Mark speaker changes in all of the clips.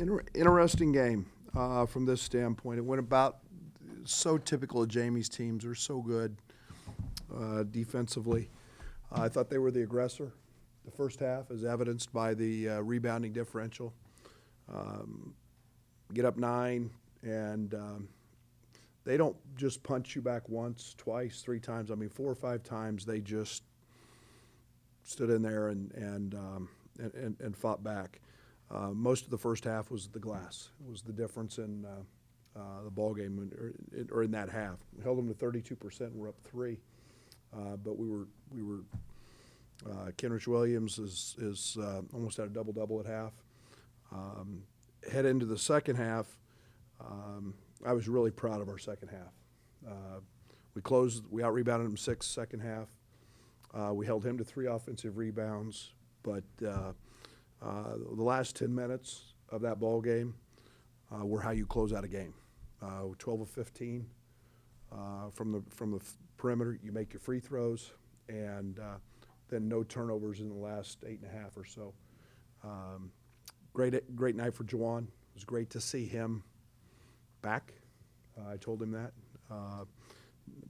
Speaker 1: Interesting game from this standpoint. It went about so typical of Jamie's teams. They're so good defensively. I thought they were the aggressor the first half, as evidenced by the rebounding differential. Get up 9, and they don't just punch you back once, twice, 3 times. I mean, 4 or 5 times they just stood in there and fought back. Most of the first half was the glass. It was the difference in the ball game, or in that half. We held them to 32%. We're up 3, but we were. Kenrich Williams is almost at a double-double at half. Head into the second half. I was really proud of our second half. We out-rebounded him 6 second half. We held him to 3 offensive rebounds, but the last 10 minutes of that ball game were how you close out a game. 12 of 15 from the perimeter. You make your free throws, and then no turnovers in the last 8.5 or so. Great night for Juwan. It was great to see him back. I told him that.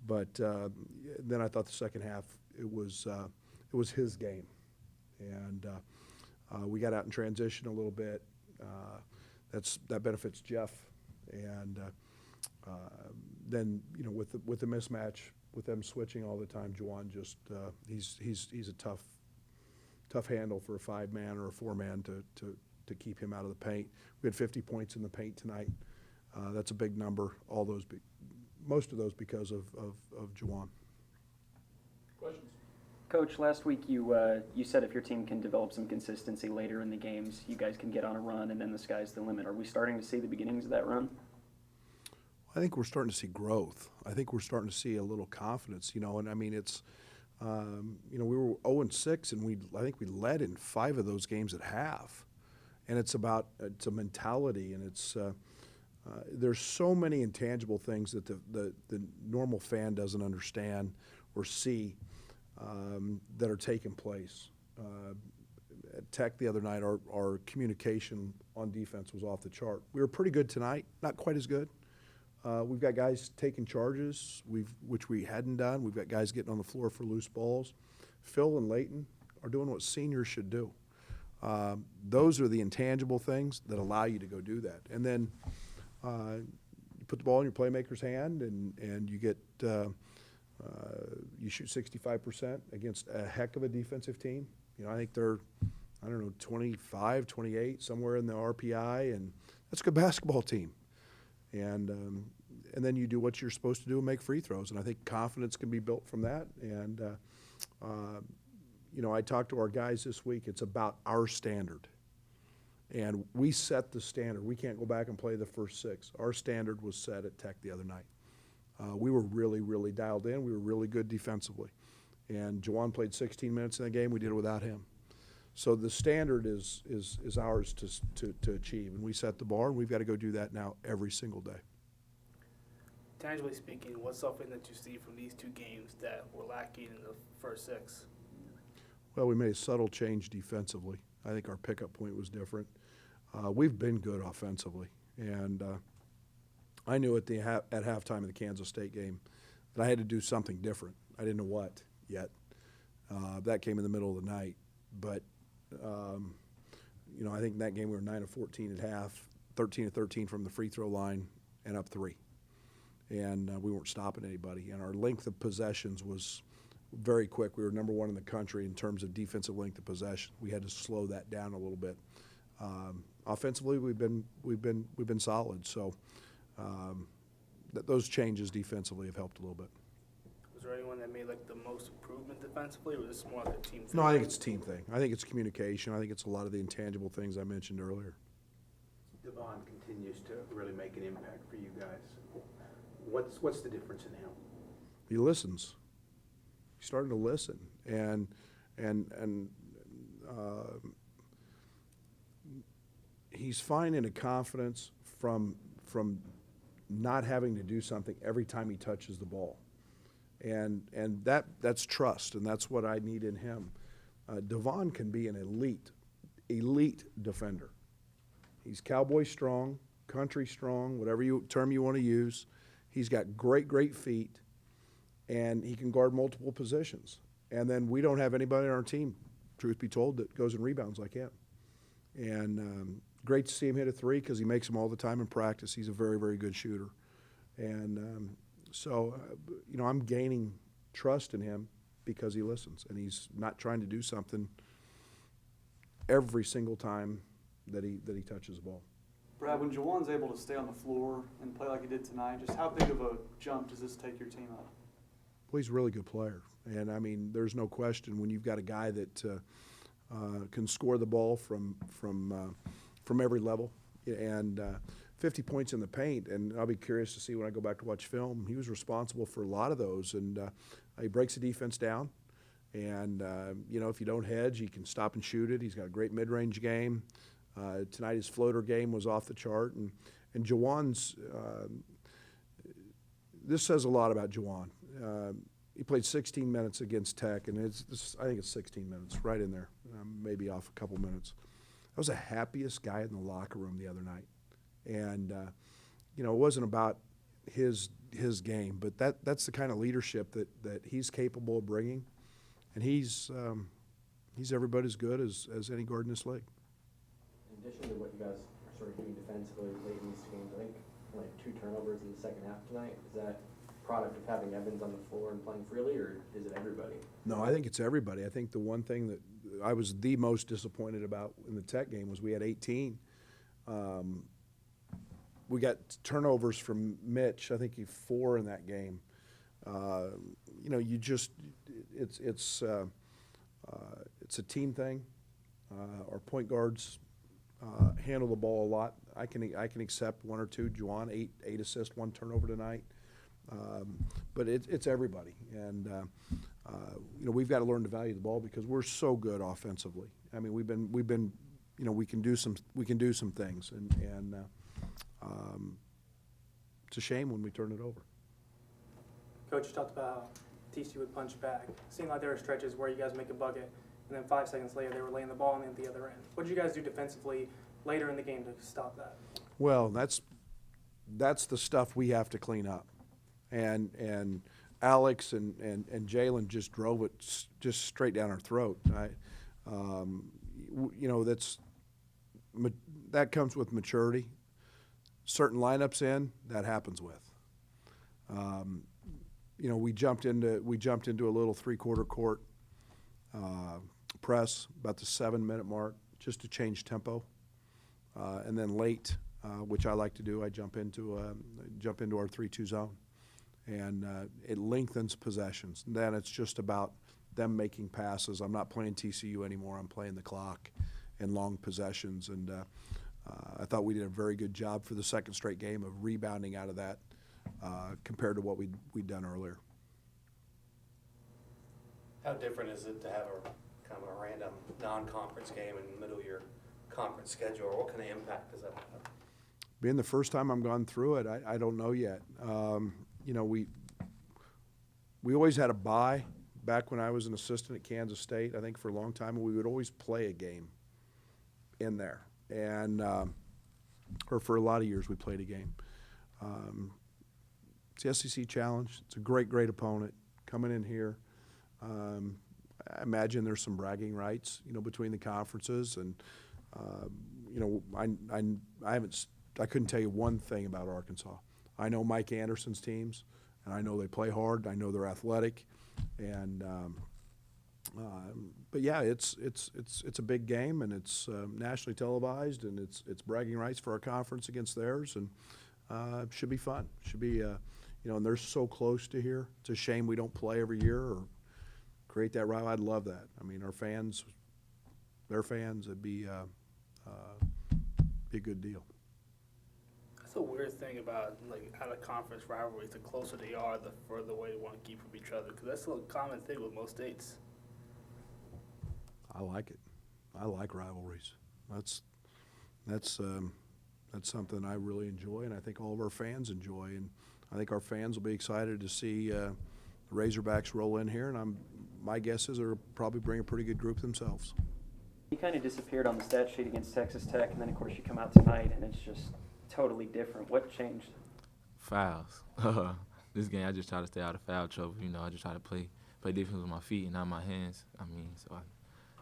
Speaker 1: But then I thought the second half it was his game, and we got out in transition a little bit. That benefits Jeff, and then with the mismatch, with them switching all the time, Juwan just he's a tough handle for a 5-man or a 4-man to keep him out of the paint. We had 50 points in the paint tonight. That's a big number. Most of those because of Juwan.
Speaker 2: Questions?
Speaker 3: Coach, last week you said if your team can develop some consistency later in the games, you guys can get on a run, and then the sky's the limit. Are we starting to see the beginnings of that run?
Speaker 1: I think we're starting to see growth. I think we're starting to see a little confidence, and I mean it's, we were 0-6, and I think we led in 5 of those games at half, and it's a mentality, and it's there's so many intangible things that the normal fan doesn't understand or see that are taking place. At Tech the other night, our communication on defense was off the chart. We were pretty good tonight, not quite as good. We've got guys taking charges, which we hadn't done. We've got guys getting on the floor for loose balls. Phil and Leighton are doing what seniors should do. Those are the intangible things that allow you to go do that. And then you put the ball in your playmaker's hand, and you get you shoot 65% against a heck of a defensive team. I think they're 25, 28, somewhere in the RPI, and that's a good basketball team. And then you do what you're supposed to do and make free throws. And I think confidence can be built from that. And, I talked to our guys this week. It's about our standard. And we set the standard. We can't go back and play the first 6. Our standard was set at Tech the other night. We were really, really dialed in. We were really good defensively. And Juwan played 16 minutes in the game. We did it without him. So the standard is ours to achieve, and we set the bar, and we've got to go do that now every single day.
Speaker 4: Tangibly speaking, what's something that you see from these 2 games that were lacking in the first 6?
Speaker 1: Well, we made a subtle change defensively. I think our pickup point was different. We've been good offensively, and I knew at halftime of the Kansas State game that I had to do something different. I didn't know what yet. That came in the middle of the night, but I think in that game we were 9 of 14 at half, 13 of 13 from the free throw line, and up 3. And we weren't stopping anybody. And our length of possessions was very quick. We were number 1 in the country in terms of defensive length of possession. We had to slow that down a little bit. Offensively, we've been solid. So those changes defensively have helped a little bit.
Speaker 4: Was there anyone that made the most improvement defensively, or was this more like a team thing?
Speaker 1: No, I think it's a team thing. I think it's communication. I think it's a lot of the intangible things I mentioned earlier.
Speaker 5: Devon continues to really make an impact for you guys. What's the difference in him?
Speaker 1: He listens. He's starting to listen, and he's finding a confidence from not having to do something every time he touches the ball. And that's trust, and that's what I need in him. Devon can be an elite defender. He's Cowboy strong, country strong, whatever term you want to use. He's got great feet, and he can guard multiple positions. And then we don't have anybody on our team, truth be told, that goes and rebounds like him. And great to see him hit a three because he makes them all the time in practice. He's a very good shooter. And I'm gaining trust in him because he listens, and he's not trying to do something every single time that he touches the ball.
Speaker 6: Brad, when Jawan's able to stay on the floor and play like he did tonight, just how big of a jump does this take your team up?
Speaker 1: Well, he's a really good player. And, I mean, there's no question when you've got a guy that can score the ball from every level. And 50 points in the paint, and I'll be curious to see when I go back to watch film. He was responsible for a lot of those, and he breaks the defense down. And, if you don't hedge, he can stop and shoot it. He's got a great mid-range game. Tonight his floater game was off the chart. And Jawan's this says a lot about Jawan. He played 16 minutes against Tech, and I think it's 16 minutes, right in there, maybe off a couple minutes. I was the happiest guy in the locker room the other night. And, it wasn't about his game, but that's the kind of leadership that he's capable of bringing. And he's every bit as good as any guard in this league.
Speaker 7: In addition to what you guys are sort of doing defensively late in these games, I think like 2 turnovers in the second half tonight. Is that product of having Evans on the floor and playing freely, or is it everybody?
Speaker 1: No, I think it's everybody. I think the one thing that I was the most disappointed about in the Tech game was we had 18. We got turnovers from Mitch. I think he 4 in that game. It's a team thing. Our point guards handle the ball a lot. I can accept 1 or 2. Juwan, 8 assists, 1 turnover tonight. But it's everybody, and we've got to learn to value the ball because we're so good offensively. I mean, we've been we can do some things, and it's a shame when we turn it over.
Speaker 8: Coach, you talked about how TCU would punch back. It seemed like there were stretches where you guys make a bucket, and then 5 seconds later they were laying the ball on the other end. What did you guys do defensively later in the game to stop that?
Speaker 1: Well, that's the stuff we have to clean up, and Alex and Jalen just drove it just straight down our throat. That comes with maturity. Certain lineups that happens with. We jumped into a little 3/4 court press about the 7-minute mark just to change tempo, and then late, which I like to do, I jump into our 3-2 zone, and it lengthens possessions. And then it's just about them making passes. I'm not playing TCU anymore. I'm playing the clock and long possessions, and I thought we did a very good job for the second straight game of rebounding out of that compared to what we'd done earlier.
Speaker 9: How different is it to have a kind of a random non-conference game in the middle of your conference schedule? Or what kind of impact does that have?
Speaker 1: Being the first time I'm gone through it, I don't know yet. We always had a bye back when I was an assistant at Kansas State. I think for a long time we would always play a game in there, and or for a lot of years we played a game. It's the SEC Challenge. It's a great opponent coming in here. I imagine there's some bragging rights, between the conferences, and I couldn't tell you one thing about Arkansas. I know Mike Anderson's teams, and I know they play hard. I know they're athletic, and but yeah, it's a big game, and it's nationally televised, and it's bragging rights for our conference against theirs, and it should be fun. Should be and they're so close to here. It's a shame we don't play every year or create that rivalry. I'd love that. I mean, our fans, their fans, it'd be a good deal.
Speaker 4: That's a weird thing about out of conference rivalries. The closer they are, the further away they want to keep from each other. Because that's a common thing with most states.
Speaker 1: I like it. I like rivalries. That's something I really enjoy, and I think all of our fans enjoy. And I think our fans will be excited to see the Razorbacks roll in here. And my guess is they'll probably bring a pretty good group themselves.
Speaker 3: You kind of disappeared on the stat sheet against Texas Tech, and then of course you come out tonight, and it's just totally different. What changed?
Speaker 10: Fouls. This game, I just try to stay out of foul trouble. You know, I just try to play defense with my feet and not my hands.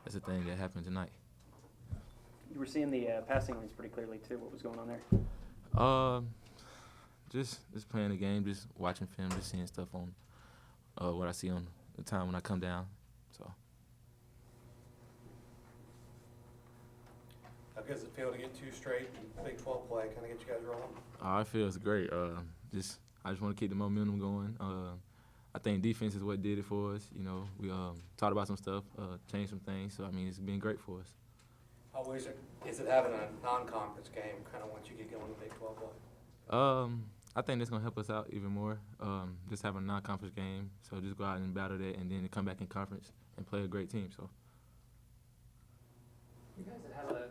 Speaker 10: That's the thing that happened tonight.
Speaker 3: You were seeing the passing lanes pretty clearly too. What was going on there?
Speaker 10: Just playing the game, just watching film, just seeing stuff on what I see on the time when I come down. So.
Speaker 9: How good does it feel to get 2 straight in Big 12 play, kind of get you guys rolling?
Speaker 10: It feels great. I just want to keep the momentum going. I think defense is what did it for us. You know, we talked about some stuff, changed some things. So it's been great for us.
Speaker 9: How is it having a non-conference game kind of once you get going in Big 12 play?
Speaker 10: I think that's gonna help us out even more. Just having a non-conference game, so just go out and battle that, and then come back in conference and play a great team. So.
Speaker 11: You guys had a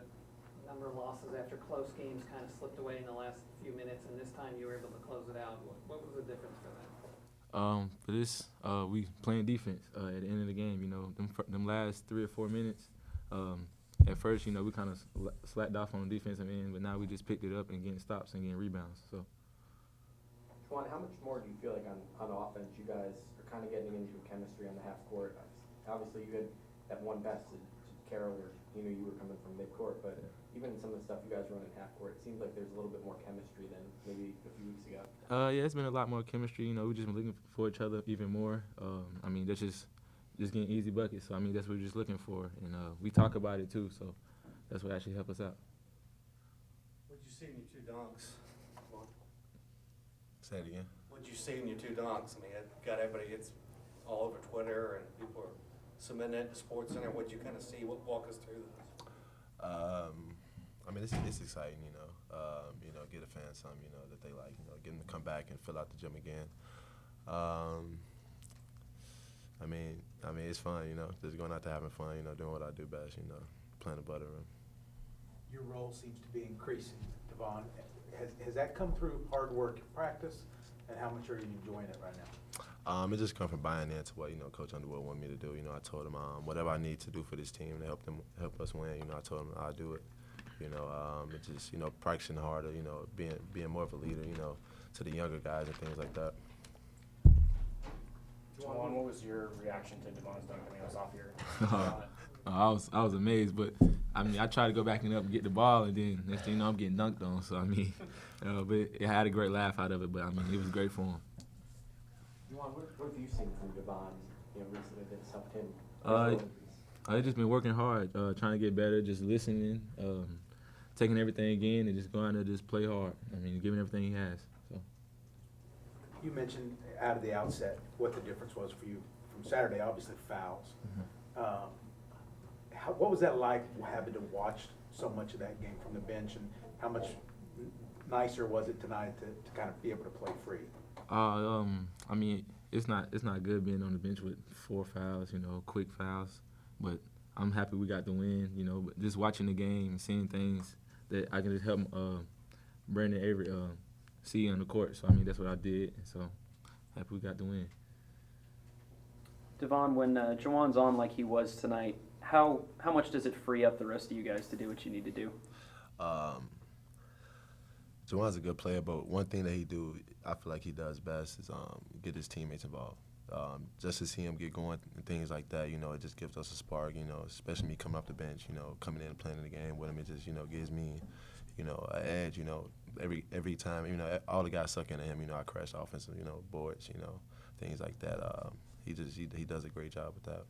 Speaker 11: number of losses after close games kind of slipped away in the last few minutes, and this time you were able to close it out. What was the difference for that?
Speaker 10: For this, we playing defense at the end of the game. You know, them last 3 or 4 minutes. At first, you know, we kind of slacked off on the defensive end, but now we just picked it up and getting stops and getting rebounds. So.
Speaker 7: Juwan, how much more do you feel like on offense you guys are kind of getting into chemistry on the half court? Obviously, you had that one pass to Carroll where you were coming from midcourt, but even some of the stuff you guys run in half court, it seems like there's a little bit more chemistry than maybe a few weeks ago.
Speaker 10: Yeah, it's been a lot more chemistry. You know, we've just been looking for each other even more. That's just getting easy buckets. So, that's what we're just looking for. And we talk about it, too, so that's what actually helped us out.
Speaker 9: What'd you see in your 2 dunks?
Speaker 12: Say it again.
Speaker 9: What'd you see in your 2 dunks? It got everybody, it's all over Twitter, and people are submitting it to Sports Center. What'd you kind of see? Walk us through this.
Speaker 12: It's exciting, get a fan something, that they like, get them to come back and fill out the gym again. It's fun, just going out there having fun, doing what I do best, playing the butter room.
Speaker 5: Your role seems to be increasing, Devon. Has that come through hard work and practice, and how much are you enjoying it right now?
Speaker 12: It just come from buying into what Coach Underwood wanted me to do. I told him whatever I need to do for this team to help us win. I told him I'll do it. It's just practicing harder. Being more of a leader. To the younger guys and things like that.
Speaker 2: Juwan, what was your reaction to Devon's dunk? It was off your.
Speaker 10: I was amazed, but I tried to go back and up and get the ball, and then next thing you know, I'm getting dunked on. So but I had a great laugh out of it. But it was great for him.
Speaker 7: Juwan, what have you seen from Devon, recently that's helped him?
Speaker 10: I've just been working hard, trying to get better, just listening, taking everything in, and just going to just play hard. Giving everything he has. So.
Speaker 5: You mentioned out of the outset what the difference was for you from Saturday. Obviously, fouls.
Speaker 10: Mm-hmm.
Speaker 5: What was that like, having to watch so much of that game from the bench, and how much nicer was it tonight to kind of be able to play free?
Speaker 10: It's not good being on the bench with 4 fouls, quick fouls. But I'm happy we got the win, But just watching the game and seeing things that I can just help Brandon Avery see on the court. So that's what I did. And so happy we got the win.
Speaker 3: Devon, when Juwan's on like he was tonight, how much does it free up the rest of you guys to do what you need to do?
Speaker 12: Juwan's a good player, but one thing that I feel like he does best is get his teammates involved. Just to see him get going and things like that, it just gives us a spark, especially me coming off the bench, coming in and playing in the game with him, it just, gives me, an edge, every time, all the guys suck into him, I crash offensive, boards, things like that. He does a great job with that.